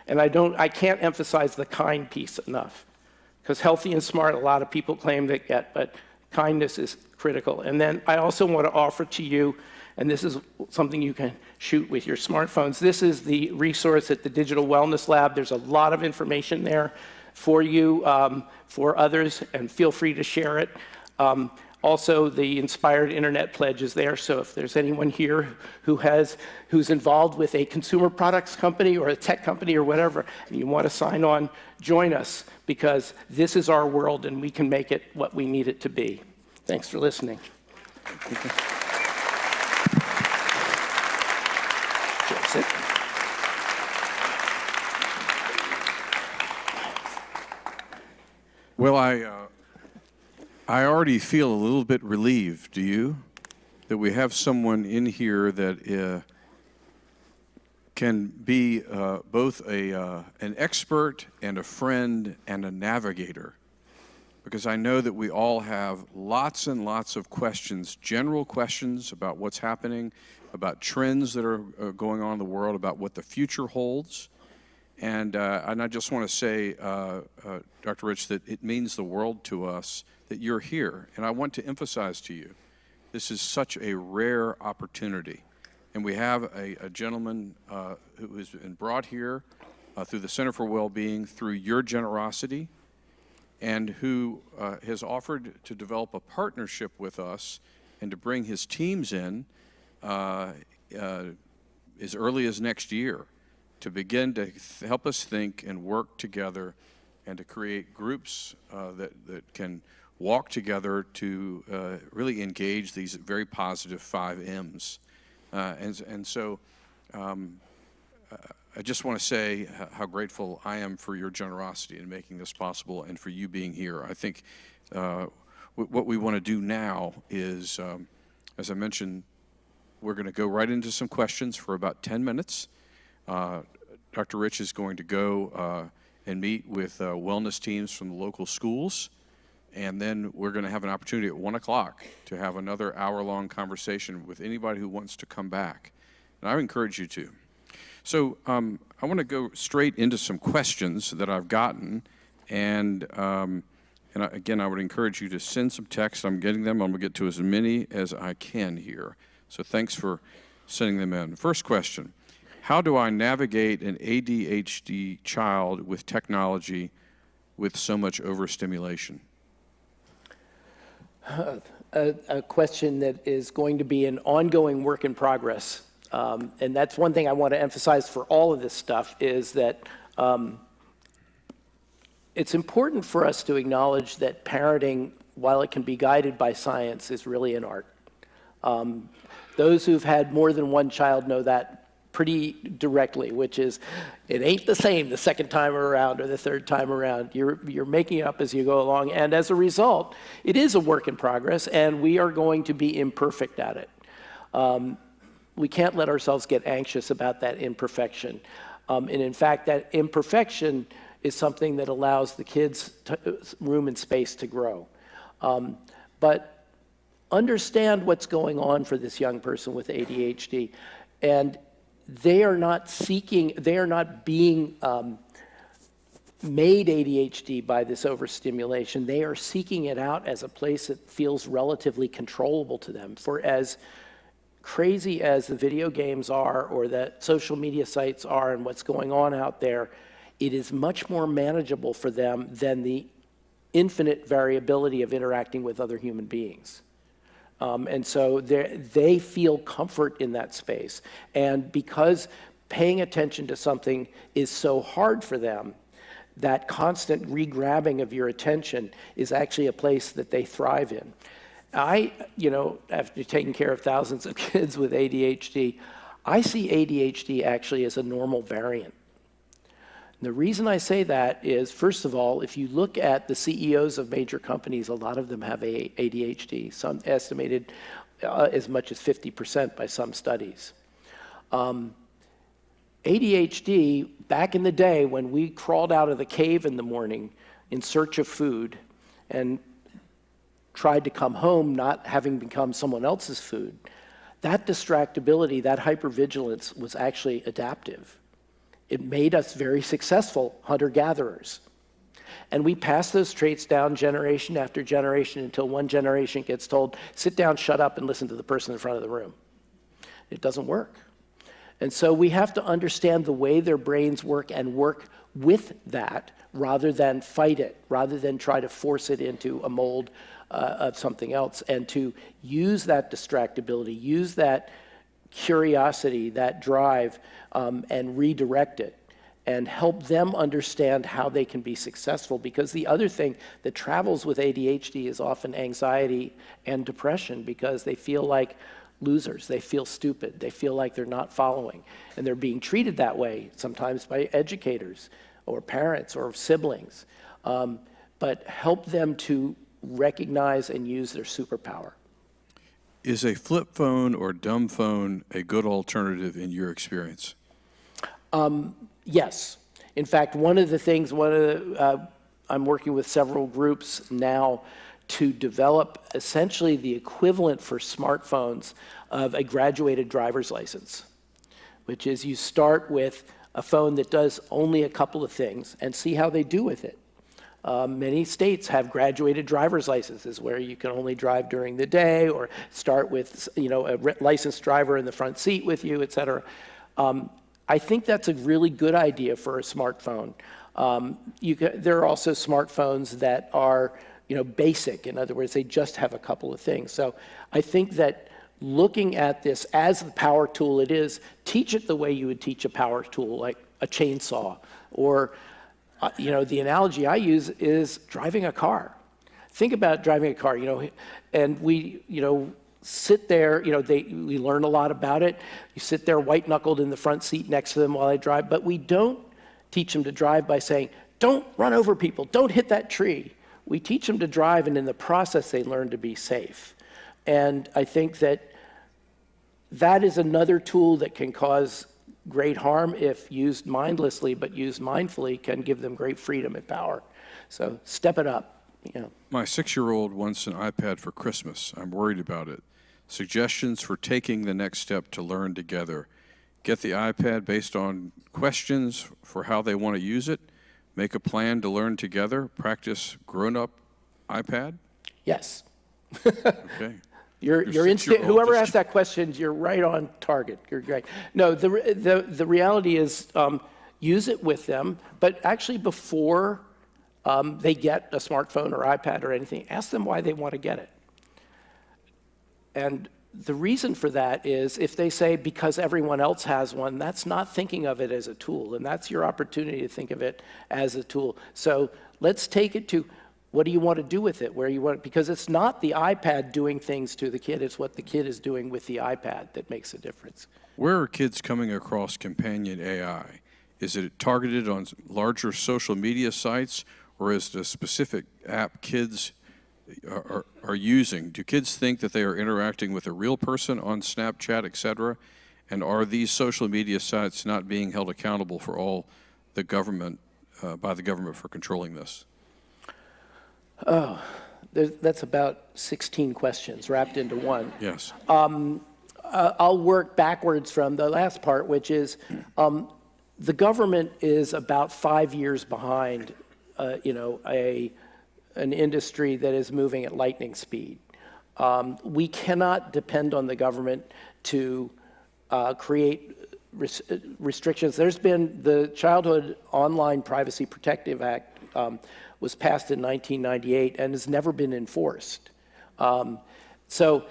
And I can't emphasize the kind piece enough, because healthy and smart, a lot of people claim they get, but kindness is critical. And then I also want to offer to you, and this is something you can shoot with your smartphones, this is the resource at the Digital Wellness Lab. There's a lot of information there for you, for others, and feel free to share it. Also, the Inspired Internet Pledge is there, so if there's anyone here who's involved with a consumer products company or a tech company or whatever, and you want to sign on, join us, because this is our world and we can make it what we need it to be. Thanks for listening. Sit.
Well, I already feel a little bit relieved, do you? That we have someone in here that can be both an expert and a friend and a navigator. Because I know that we all have lots and lots of questions, general questions about what's happening, about trends that are going on in the world, about what the future holds. And I just want to say, Dr. Rich, that it means the world to us that you're here. And I want to emphasize to you, this is such a rare opportunity. And we have a gentleman who has been brought here through the Center for Wellbeing, through your generosity, and who has offered to develop a partnership with us and to bring his teams in as early as next year to begin to help us think and work together and to create groups that can walk together to really engage these very positive 5 M's. And so I just want to say how grateful I am for your generosity in making this possible and for you being here. I think what we want to do now is, as I mentioned, we're going to go right into some questions for about 10 minutes. Dr. Rich is going to go and meet with wellness teams from the local schools, and then we're going to have an opportunity at 1 o'clock to have another hour-long conversation with anybody who wants to come back. And I encourage you to. So I want to go straight into some questions that I've gotten, and again, I would encourage you to send some text. I'm getting them. I'm going to get to as many as I can here. So thanks for sending them in. First question, how do I navigate an ADHD child with technology with so much overstimulation?
A question that is going to be an ongoing work in progress. And that's one thing I want to emphasize for all of this stuff is that it's important for us to acknowledge that parenting, while it can be guided by science, is really an art. Those who've had more than one child know that pretty directly, which is it ain't the same the second time around or the third time around. You're making it up as you go along. And as a result, it is a work in progress, and we are going to be imperfect at it. We can't let ourselves get anxious about that imperfection. And in fact, that imperfection is something that allows the kids room and space to grow. But understand what's going on for this young person with ADHD. And they are not being made ADHD by this overstimulation. They are seeking it out as a place that feels relatively controllable to them. For as crazy as the video games are or that social media sites are and what's going on out there, it is much more manageable for them than the infinite variability of interacting with other human beings. And so they feel comfort in that space. And because paying attention to something is so hard for them, that constant re-grabbing of your attention is actually a place that they thrive in. After taking care of thousands of kids with ADHD, I see ADHD actually as a normal variant. And the reason I say that is, first of all, if you look at the CEOs of major companies, a lot of them have ADHD, some estimated as much as 50% by some studies. ADHD, back in the day when we crawled out of the cave in the morning in search of food and tried to come home not having become someone else's food, that distractibility, that hypervigilance was actually adaptive. It made us very successful hunter-gatherers. And we pass those traits down generation after generation until one generation gets told, sit down, shut up, and listen to the person in front of the room. It doesn't work. And so we have to understand the way their brains work and work with that rather than fight it, rather than try to force it into a mold of something else, and to use that distractibility, use that curiosity, that drive, and redirect it, and help them understand how they can be successful. Because the other thing that travels with ADHD is often anxiety and depression, because they feel like losers, they feel stupid, they feel like they're not following, and they're being treated that way sometimes by educators or parents or siblings. But help them to recognize and use their superpower.
Is a flip phone or dumb phone a good alternative in your experience?
Yes. In fact, I'm working with several groups now to develop essentially the equivalent for smartphones of a graduated driver's license, which is you start with a phone that does only a couple of things and see how they do with it. Many states have graduated driver's licenses where you can only drive during the day, or start with a licensed driver in the front seat with you, et cetera. I think that's a really good idea for a smartphone. There are also smartphones that are basic. In other words, they just have a couple of things. So I think that looking at this as the power tool it is, teach it the way you would teach a power tool, like a chainsaw, or the analogy I use is driving a car. Think about driving a car, and we, sit there, we learn a lot about it. You sit there white-knuckled in the front seat next to them while they drive, but we don't teach them to drive by saying, don't run over people, don't hit that tree. We teach them to drive, and in the process, they learn to be safe. And I think that is another tool that can cause great harm if used mindlessly, but used mindfully can give them great freedom and power. So step it up.
My 6-year-old wants an iPad for Christmas. I'm worried about it. Suggestions for taking the next step to learn together. Get the iPad based on questions for how they want to use it. Make a plan to learn together. Practice grown-up iPad.
Yes.
Okay.
Your instinct, whoever asked that question, you're right on target. You're great. No, the reality is use it with them, but actually before they get a smartphone or iPad or anything, ask them why they want to get it. And the reason for that is if they say because everyone else has one, that's not thinking of it as a tool, and that's your opportunity to think of it as a tool. So let's take it to, what do you want to do with it? Where you want, because it's not the iPad doing things to the kid, it's what the kid is doing with the iPad that makes a difference.
Where are kids coming across companion AI? Is it targeted on larger social media sites, or is it a specific app kids are using? Do kids think that they are interacting with a real person on Snapchat, et cetera? And are these social media sites not being held accountable for all the government, by the government for controlling this?
Oh, that's about 16 questions wrapped into one.
Yes.
I'll work backwards from the last part, which is the government is about 5 years behind, an industry that is moving at lightning speed. We cannot depend on the government to create restrictions. There's been the Childhood Online Privacy Protective Act was passed in 1998 and has never been enforced. So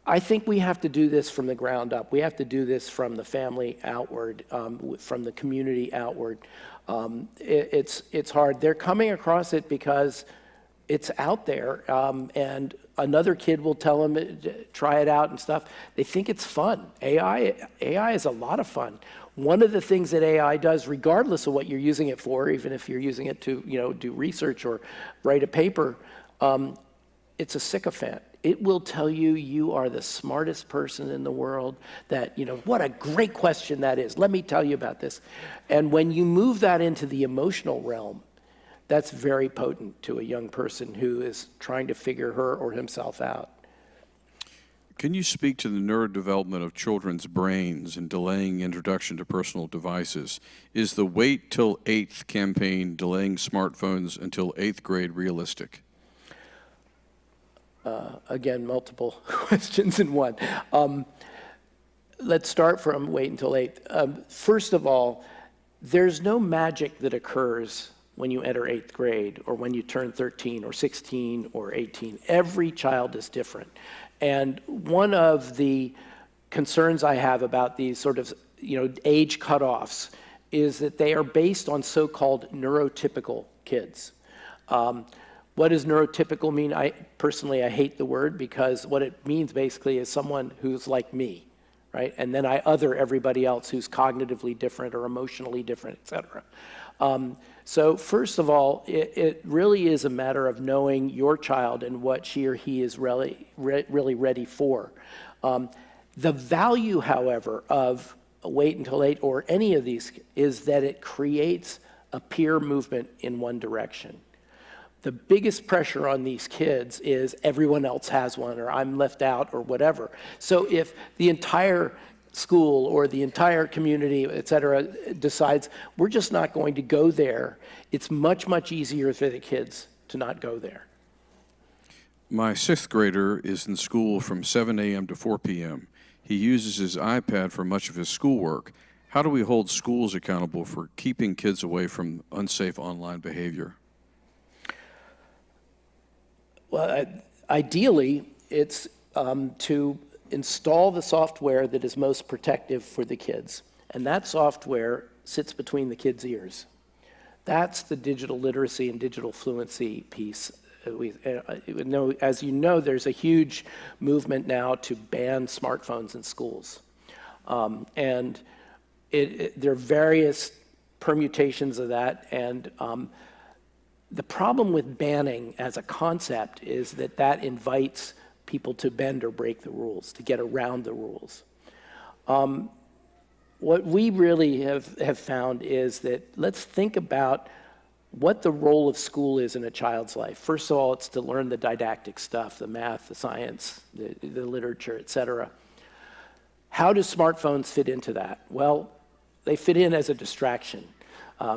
I think we have to do this from the ground up. We have to do this from the family outward, from the community outward. It's hard. They're coming across it because it's out there, and another kid will tell them, try it out and stuff. They think it's fun. AI is a lot of fun. One of the things that AI does, regardless of what you're using it for, even if you're using it to do research or write a paper, it's a sycophant. It will tell you you are the smartest person in the world, that, what a great question that is. Let me tell you about this. And when you move that into the emotional realm, that's very potent to a young person who is trying to figure her or himself out.
Can you speak to the neurodevelopment of children's brains and delaying introduction to personal devices? Is the Wait Till 8th campaign delaying smartphones until 8th grade realistic?
Again, multiple questions in one. Let's start from wait until 8th. First of all, there's no magic that occurs when you enter 8th grade or when you turn 13 or 16 or 18. Every child is different. And one of the concerns I have about these sort of age cutoffs is that they are based on so-called neurotypical kids. What does neurotypical mean? Personally, I hate the word, because what it means basically is someone who's like me, right? And then I other everybody else who's cognitively different or emotionally different, et cetera. So first of all, it really is a matter of knowing your child and what she or he is really ready for. The value, however, of Wait Until 8 or any of these is that it creates a peer movement in one direction. The biggest pressure on these kids is everyone else has one, or I'm left out, or whatever. So if the entire school or the entire community, et cetera, decides we're just not going to go there, it's much, much easier for the kids to not go there.
My 6th grader is in school from 7 a.m. to 4 p.m. He uses his iPad for much of his schoolwork. How do we hold schools accountable for keeping kids away from unsafe online behavior?
Well, ideally, it's to install the software that is most protective for the kids. And that software sits between the kids' ears. That's the digital literacy and digital fluency piece. As you know, there's a huge movement now to ban smartphones in schools. And there are various permutations of that. And the problem with banning as a concept is that that invites people to bend or break the rules, to get around the rules. What we really have found is that let's think about what the role of school is in a child's life. First of all, it's to learn the didactic stuff, the math, the science, the literature, et cetera. How do smartphones fit into that? Well, they fit in as a distraction.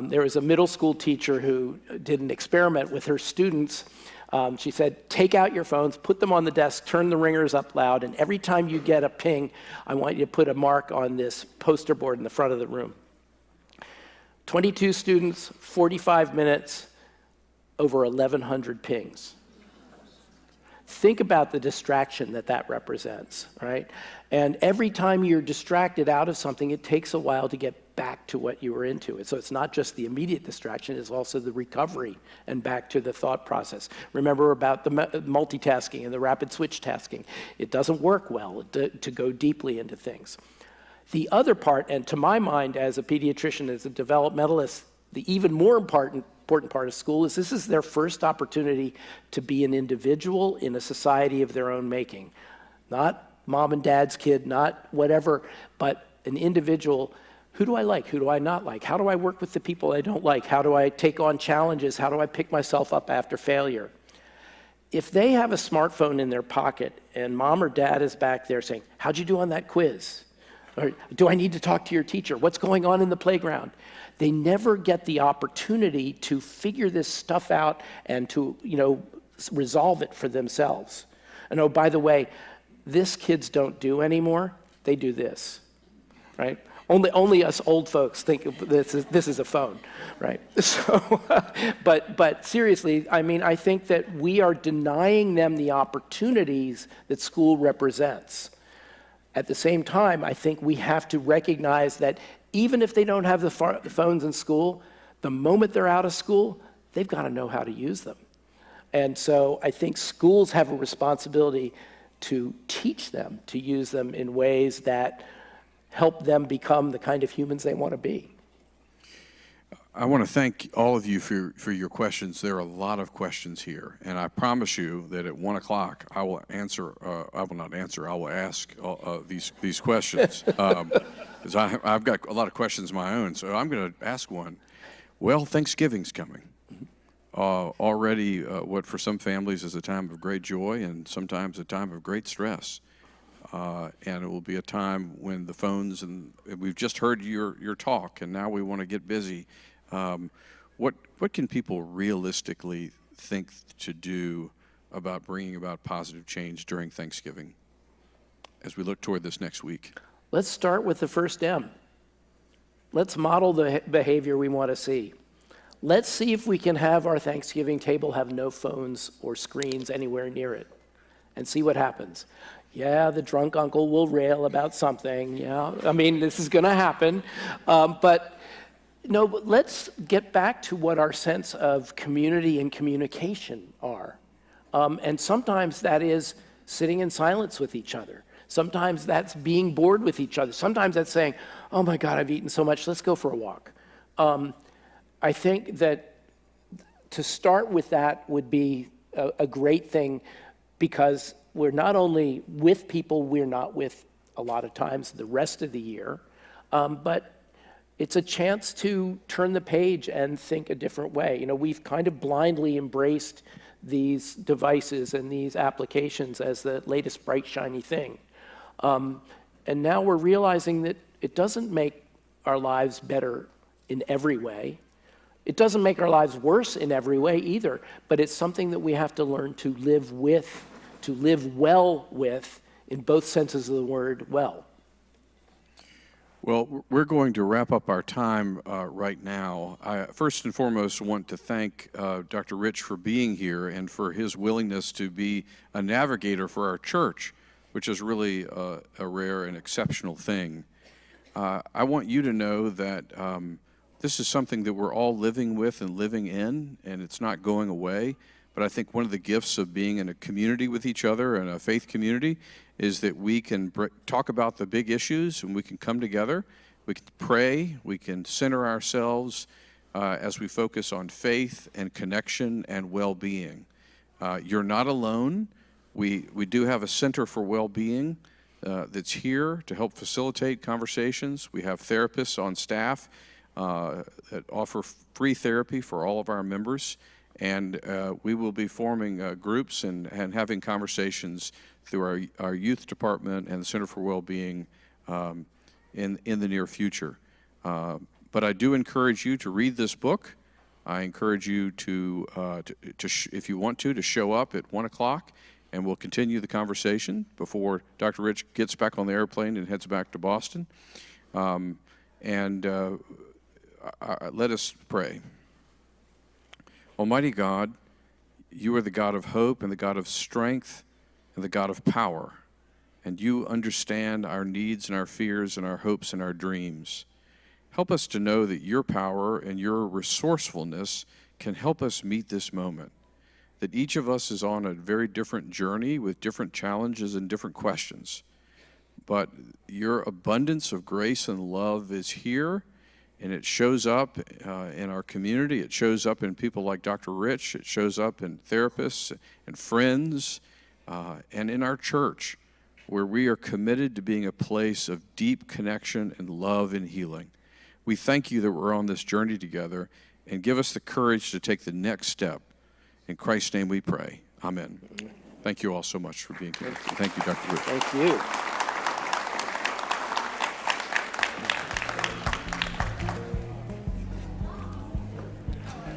There was a middle school teacher who did an experiment with her students. She said, take out your phones, put them on the desk, turn the ringers up loud, and every time you get a ping, I want you to put a mark on this poster board in the front of the room. 22 students, 45 minutes, over 1,100 pings. Think about the distraction that represents, right? And every time you're distracted out of something, it takes a while to get back to what you were into. So it's not just the immediate distraction, it's also the recovery and back to the thought process. Remember about the multitasking and the rapid switch tasking. It doesn't work well to go deeply into things. The other part, and to my mind as a pediatrician, as a developmentalist, the even more important part of school is this is their first opportunity to be an individual in a society of their own making. Not mom and dad's kid, not whatever, but an individual. Who do I like? Who do I not like? How do I work with the people I don't like? How do I take on challenges? How do I pick myself up after failure? If they have a smartphone in their pocket and mom or dad is back there saying, how'd you do on that quiz? Or do I need to talk to your teacher? What's going on in the playground? They never get the opportunity to figure this stuff out and to, resolve it for themselves. And oh, by the way, this kids don't do anymore. They do this, right? Only us old folks think of this is a phone, right? So, but seriously, I think that we are denying them the opportunities that school represents. At the same time, I think we have to recognize that even if they don't have the phones in school, the moment they're out of school, they've got to know how to use them. And so I think schools have a responsibility to teach them to use them in ways that help them become the kind of humans they want to be.
I want to thank all of you for your questions. There are a lot of questions here, and I promise you that at 1 o'clock I will answer. I will ask these questions because I've got a lot of questions of my own. So I'm going to ask one. Well, Thanksgiving's coming. Already, what for some families is a time of great joy, and sometimes a time of great stress. And it will be a time when the phones, and we've just heard your talk, and now we want to get busy. What can people realistically think to do about bringing about positive change during Thanksgiving as we look toward this next week?
Let's start with the first M. Let's model the behavior we want to see. let's see if we can have our Thanksgiving table have no phones or screens anywhere near it, and see what happens. Yeah, the drunk uncle will rail about something, yeah. I mean, this is gonna happen. But let's get back to what our sense of community and communication are. And sometimes that is sitting in silence with each other. Sometimes that's being bored with each other. Sometimes that's saying, oh my God, I've eaten so much, let's go for a walk. I think that to start with that would be a great thing, because we're not only with people we're not with a lot of times the rest of the year, but it's a chance to turn the page and think a different way. We've kind of blindly embraced these devices and these applications as the latest bright, shiny thing. And now we're realizing that it doesn't make our lives better in every way. It doesn't make our lives worse in every way either, but it's something that we have to learn to live with, to live well with, in both senses of the word well.
Well, we're going to wrap up our time right now. I first and foremost want to thank Dr. Rich for being here and for his willingness to be a navigator for our church, which is really a rare and exceptional thing. I want you to know that this is something that we're all living with and living in, and it's not going away. But I think one of the gifts of being in a community with each other, and a faith community, is that we can talk about the big issues, and we can come together, we can pray, we can center ourselves as we focus on faith and connection and well-being. You're not alone. We do have a Center for Well-Being that's here to help facilitate conversations. We have therapists on staff that offer free therapy for all of our members. And we will be forming groups and having conversations through our youth department and the Center for Wellbeing in the near future. But I do encourage you to read this book. I encourage you to if you want to show up at 1 o'clock, and we'll continue the conversation before Dr. Rich gets back on the airplane and heads back to Boston. Let us pray. Almighty God, you are the God of hope and the God of strength and the God of power, and you understand our needs and our fears and our hopes and our dreams. Help us to know that your power and your resourcefulness can help us meet this moment, that each of us is on a very different journey with different challenges and different questions, but your abundance of grace and love is here. And it shows up in our community. It shows up in people like Dr. Rich. It shows up in therapists and friends and in our church, where we are committed to being a place of deep connection and love and healing. We thank you that we're on this journey together, and give us the courage to take the next step. In Christ's name we pray. Amen. Thank you all so much for being here. Thank you, Dr. Rich.
Thank you.